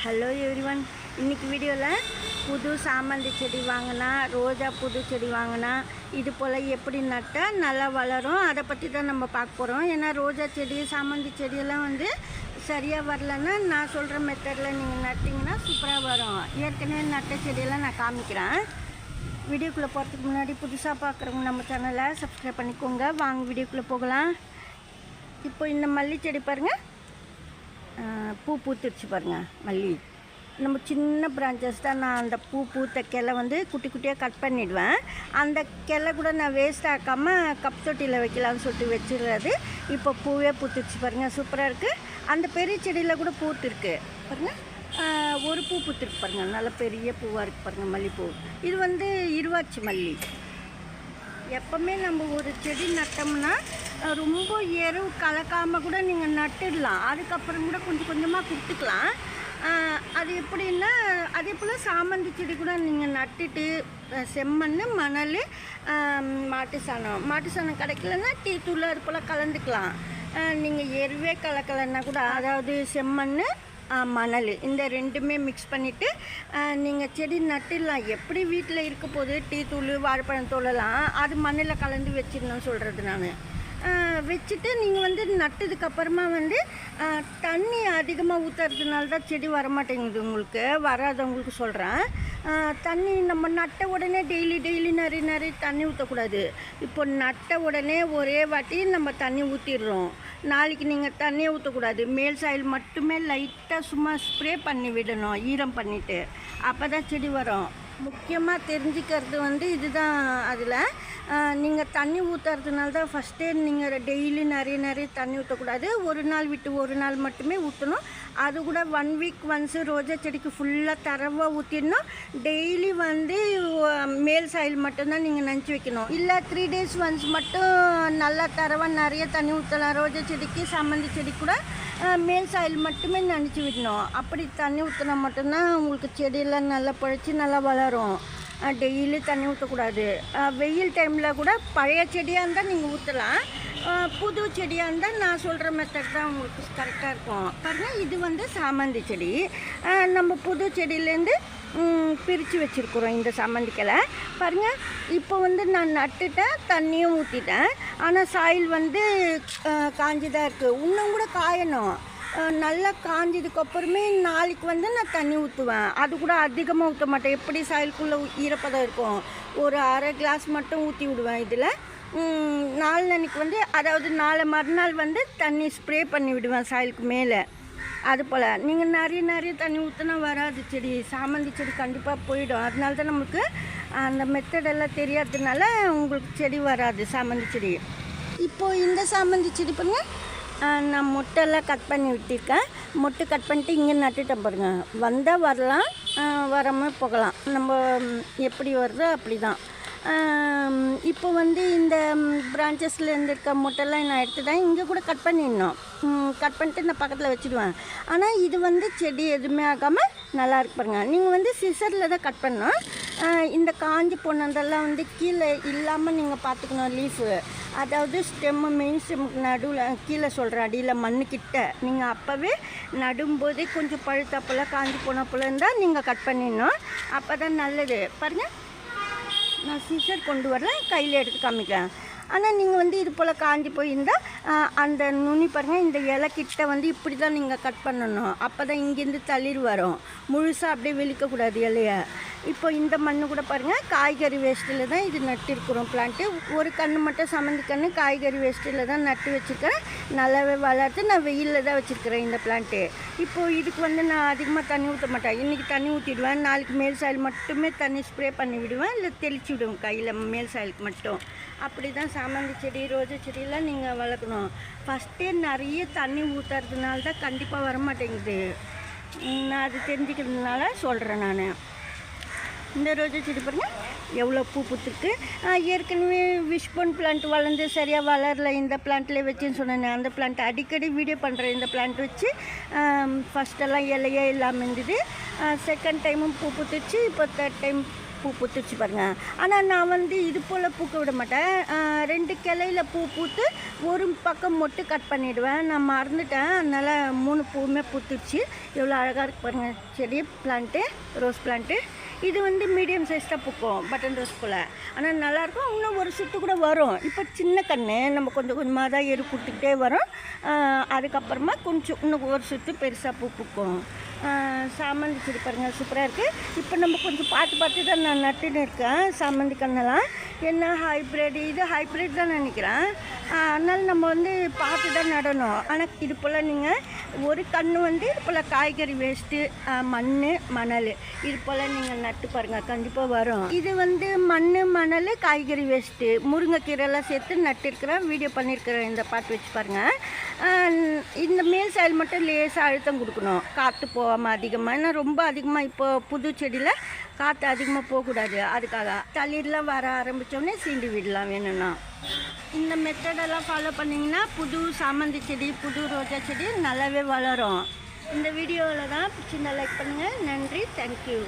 Hello everyone. இன்றைக்கி வீடியோவில் புது சாமந்தி செடி வாங்கினா, ரோஜா புது செடி வாங்கினா இது போல் எப்படி நட்டால் நல்லா வளரும், அதை பற்றி தான் நம்ம பார்க்க போகிறோம். ஏன்னா ரோஜா செடி சாமந்தி செடியெல்லாம் சரியாக வரலன்னா நான் சொல்கிற மெத்தடில் நீங்கள் நட்டிங்கன்னா சூப்பராக வரும். ஏற்கனவே நட்ட செடியெல்லாம் நான் காமிக்கிறேன். வீடியோக்குள்ளே போகிறதுக்கு முன்னாடி புதுசாக பார்க்குறவங்க நம்ம சேனலை சப்ஸ்கிரைப் பண்ணிக்கோங்க. வாங்க வீடியோக்குள்ளே போகலாம். இப்போ இந்த மல்லி செடி பாருங்கள், பூ பூத்துருச்சு பாருங்கள். மல்லி நம்ம சின்ன பிரான்ச்சஸ் தான். நான் அந்த பூத்த கிளை குட்டி குட்டியாக கட் பண்ணிவிடுவேன். அந்த கிளை கூட நான் வேஸ்ட் ஆக்காமல் கப் தொட்டியில் வைக்கலாம்னு சொல்லிட்டு வச்சிடுறது. இப்போ பூவே பூத்துருச்சு பாருங்கள், சூப்பராக இருக்குது. அந்த பெரிய செடியில் கூட பூத்துருக்கு பாருங்கள். ஒரு பூ பூத்துருக்கு பாருங்கள், நல்ல பெரிய பூவாக இருக்குது பாருங்கள் மல்லிப்பூ. இது இருவாச்சி மல்லி. எப்போவுமே நம்ம ஒரு செடி நட்டோம்னா ரொம்ப எரு கலக்காமல் கூட நீங்கள் நட்டுடலாம். அதுக்கப்புறம் கூட கொஞ்சம் கொஞ்சமாக கொடுத்துக்கலாம். அது எப்படின்னா அதே போல் சாமந்தி செடி கூட நீங்கள் நட்டுட்டு செம்மண், மணல், மாட்டு சாணம் கிடைக்கலன்னா டீ தூள் அது போல் கலந்துக்கலாம். நீங்கள் எருவே கலக்கலைன்னா கூட, அதாவது செம்மண், மணல் இந்த ரெண்டுமே மிக்ஸ் பண்ணிவிட்டு நீங்கள் செடி நட்டுடலாம். எப்படி வீட்டில் இருக்க போது டீ தூள், வாழைப்பழம் தூளெல்லாம் அது மண்ணில் கலந்து வச்சிடணும்னு சொல்கிறது நான். வச்சுட்டு நீங்கள் நட்டதுக்கப்புறமா தண்ணி அதிகமாக ஊற்றுறதுனால தான் செடி வரமாட்டேங்குது. உங்களுக்கு வராதவங்களுக்கு சொல்கிறேன். தண்ணி நம்ம நட்ட உடனே டெய்லி நிறைய தண்ணி ஊற்றக்கூடாது. இப்போ நட்ட உடனே ஒரே வாட்டி நம்ம தண்ணி ஊற்றிடுறோம். நாளைக்கு நீங்கள் தண்ணியை ஊற்றக்கூடாது. மேல் சாயில் மட்டுமே லைட்டாக சும்மா ஸ்ப்ரே பண்ணி விடணும், ஈரம் பண்ணிவிட்டு. அப்போ தான் செடி வரும். முக்கியமாக தெரிஞ்சுக்கிறது இதுதான். அதில் நீங்கள் தண்ணி ஊற்றுறதுனால தான் ஃபஸ்ட்டே நீங்கள் டெய்லி நிறைய தண்ணி ஊற்றக்கூடாது. ஒரு நாள் விட்டு ஒரு நாள் மட்டுமே ஊற்றணும். அது கூட 1 வீக் ஒன்ஸு ரோஜா செடிக்கு ஃபுல்லாக தரவாக ஊற்றிடணும். டெய்லி மேல் சாயில் மட்டும்தான் நீங்கள் நினச்சி வைக்கணும். இல்லை 3 days ஒன்ஸ் மட்டும் நல்லா தரவாக நிறைய தண்ணி ஊற்றலாம். ரோஜா செடிக்கு, சாமந்தி செடி கூட மேல் சாயில் மட்டுமே நினச்சி விடணும். அப்படி தண்ணி ஊற்றினா மட்டும்தான் உங்களுக்கு செடியெல்லாம் நல்லா பழச்சி நல்லா வளரும். டெய்லி தண்ணி ஊற்றக்கூடாது. வெயில் டைமில் கூட பழைய செடியாக இருந்தால் நீங்கள் ஊற்றலாம். புது செடியாக இருந்தால் நான் சொல்கிற மெத்தட் தான் உங்களுக்கு கரெக்டாக இருக்கும். பாருங்கள், இது சாமந்தி செடி. நம்ம புது செடியிலேருந்து பிரித்து வச்சுருக்குறோம் இந்த சாமந்திக்களை. பாருங்கள், இப்போ நான் நட்டுட்டேன், தண்ணியும் ஊற்றிட்டேன். ஆனால் சாயில் காஞ்சி தான் இருக்குது. இன்னும் கூட காயணும். நல்லா காஞ்சதுக்கப்புறமே நாளைக்கு நான் தண்ணி ஊற்றுவேன். அது கூட அதிகமாக ஊற்ற மாட்டேன். எப்படி சாயிலுக்குள்ளே ஈரப்பதம் இருக்கும், ஒரு அரை கிளாஸ் மட்டும் ஊற்றி விடுவேன். இதில் நாளைக்கு அதாவது நாளை மறுநாள் தண்ணி ஸ்ப்ரே பண்ணி விடுவேன் சாயிலுக்கு மேலே. அது போல் நீங்கள் நிறைய தண்ணி ஊற்றினா வராது செடி. சாமந்தி செடி கண்டிப்பாக போயிடும். அதனால தான் நமக்கு அந்த மெத்தடெல்லாம் தெரியாததுனால உங்களுக்கு செடி வராது, சாமந்தி செடி. இப்போது இந்த சாமந்தி செடி பாருங்கள், நான் மொட்டையெல்லாம் கட் பண்ணி விட்டிருக்கேன். மொட்டை கட் பண்ணிட்டு இங்கே நட்டுட்டேன் பாருங்கள். வந்தால் வரலாம், வராமல் போகலாம். நம்ம எப்படி வருதோ அப்படி தான். இப்போ இந்த பிரான்ச்சஸ்லேருந்து இருக்க மொட்டைலாம் நான் எடுத்துட்டேன். இங்கே கூட கட் பண்ணிடணும். கட் பண்ணிட்டு நான் பக்கத்தில் வச்சுடுவேன். ஆனால் இது செடி எதுவுமே ஆகாமல் நல்லா இருக்கு பாருங்கள். நீங்கள் சிசரில் தான் கட் பண்ணணும். இந்த காஞ்சி போனதெல்லாம் கீழே இல்லாமல் நீங்கள் பார்த்துக்கணும். லீஃபு, அதாவது ஸ்டெம்மு, மெயின் ஸ்டெம்முக்கு நடுவில் கீழே சொல்கிறேன், அடியில் மண்ணுக்கிட்ட நீங்கள் அப்போவே நடும்போதே கொஞ்சம் பழுத்தாப்பெல்லாம் காஞ்சி போனப்போல இருந்தால் நீங்கள் கட் பண்ணிடணும். அப்போ தான் நல்லது. பாருங்கள், நான் சீசர் கொண்டு வரல, கையில் எடுத்து காமிக்கிறேன். ஆனால் நீங்கள் இது போல் காஞ்சி போயிருந்தால் அந்த நுனி பாருங்கள், இந்த இலைக்கிட்ட இப்படி தான் நீங்கள் கட் பண்ணணும். அப்போ தான் இங்கேருந்து தளிர் வரும். முழுசாக அப்படியே வெளிக்கக்கூடாது இலையை. இப்போ இந்த மண்ணு கூட பாருங்கள், காய்கறி வேஸ்ட்டில் தான் இது நட்டிருக்கிறோம் பிளான்ட்டு. ஒரு கன்று மட்டும் சமந்தி கன்று காய்கறி வேஸ்ட்டில் தான் நட்டு வச்சுருக்கேன். நல்லாவே வளர்த்து நான் வெயிலில் தான் வச்சுருக்கிறேன் இந்த பிளான்ட்டு. இப்போது இதுக்கு நான் அதிகமாக தண்ணி ஊற்ற மாட்டேன். இன்றைக்கி தண்ணி ஊற்றிடுவேன், நாளைக்கு மேல் சாயில் மட்டுமே தண்ணி ஸ்ப்ரே பண்ணி விடுவேன், இல்லை தெளித்து விடுவேன் கையில் மேல் சாயிலுக்கு மட்டும். அப்படி தான் சாமந்தி செடி, ரோஜா செடியெல்லாம் நீங்கள் வளர்க்கணும். ஃபஸ்ட்டே நிறைய தண்ணி ஊற்றுறதுனால தான் கண்டிப்பாக வரமாட்டேங்குது. நான் அது தெரிஞ்சுக்கிறதுனால சொல்கிறேன் நான். இந்த ரோஜா செடி பாருங்கள் எவ்வளோ பூ பூத்துருக்கு. ஏற்கனவே விஷ்போன் பிளான்ட் வளர்ந்து சரியாக வளரல. இந்த பிளான்ட்லேயே வச்சுன்னு சொன்னேன். அந்த பிளான்ட் அடிக்கடி வீடியோ பண்ணுறேன். இந்த பிளான்ட் வச்சு ஃபஸ்ட்டெல்லாம் இலையே இல்லாமல் இருந்தது. செகண்ட் டைமும் பூ பூத்துச்சு. இப்போ தேர்ட் டைம் பூ பூத்துச்சு பாருங்கள். ஆனால் நான் வந்து இது போல் பூக்க விட மாட்டேன். 2 கிளையில் பூ பூத்து ஒரு பக்கம் மட்டும் கட் பண்ணிவிடுவேன். நான் மறந்துட்டேன். அதனால் 3 பூவுமே பூத்துச்சு. எவ்வளோ அழகாக இருக்குது பாருங்கள் செடி பிளான்ட்டு, ரோஸ் பிளான்ட்டு. இது வந்து மீடியம் சைஸ் தான் பூக்கும், பட்டன் ரோஸ் போல். ஆனால் நல்லாயிருக்கும். இன்னும் ஒரு சுற்று கூட வரும். இப்போ சின்ன கன்று நம்ம கொஞ்சம் கொஞ்சமாக தான் எரு கொடுத்துக்கிட்டே வரும். அதுக்கப்புறமா கொஞ்சம் இன்னும் ஒரு சுற்று பெருசாக பூ பூக்கும். சாமந்தி செடி பாருங்கள் சூப்பராக இருக்குது. இப்போ நம்ம கொஞ்சம் பார்த்து தான் நான் நட்டுன்னு இருக்கேன் சாமந்தி கண்ணெல்லாம். என்ன ஹைப்ரிட், இது ஹைப்ரிட் தான் நினைக்கிறேன். அதனால் நம்ம வந்து பார்த்து தான் நடணும். ஆனால் இது போல் நீங்கள் ஒரு கன்று வந்து இது போல் காய்கறி வேஸ்ட்டு, மணல் இது போல் நீங்கள் நட்டு பாருங்கள், கண்டிப்பாக வரும். இது வந்து மணல், காய்கறி வேஸ்ட்டு, முருங்கைக்கீரைலாம் சேர்த்து நட்டுருக்கிறேன், வீடியோ பண்ணியிருக்கிறேன். இந்த பாட்டு வச்சு பாருங்கள். இந்த மேல் சைடு மட்டும் லேசாக அழுத்தம் கொடுக்கணும், காற்று போகாமல் அதிகமாக. ஏன்னா ரொம்ப அதிகமாக இப்போ புது செடியில் காற்று அதிகமாக போகக்கூடாது. அதுக்காக தளிர்லாம் வர ஆரம்பித்தோடனே சீண்டி விடலாம் வேணும்னா. இந்த மெத்தடெல்லாம் ஃபாலோ பண்ணிங்கன்னா புது சாமந்தி செடி, புது ரோஜா செடி நல்லாவே வளரும். இந்த வீடியோவில் தான் பிடிச்சிருந்தா லைக் பண்ணுங்கள். நன்றி, தேங்க்யூ.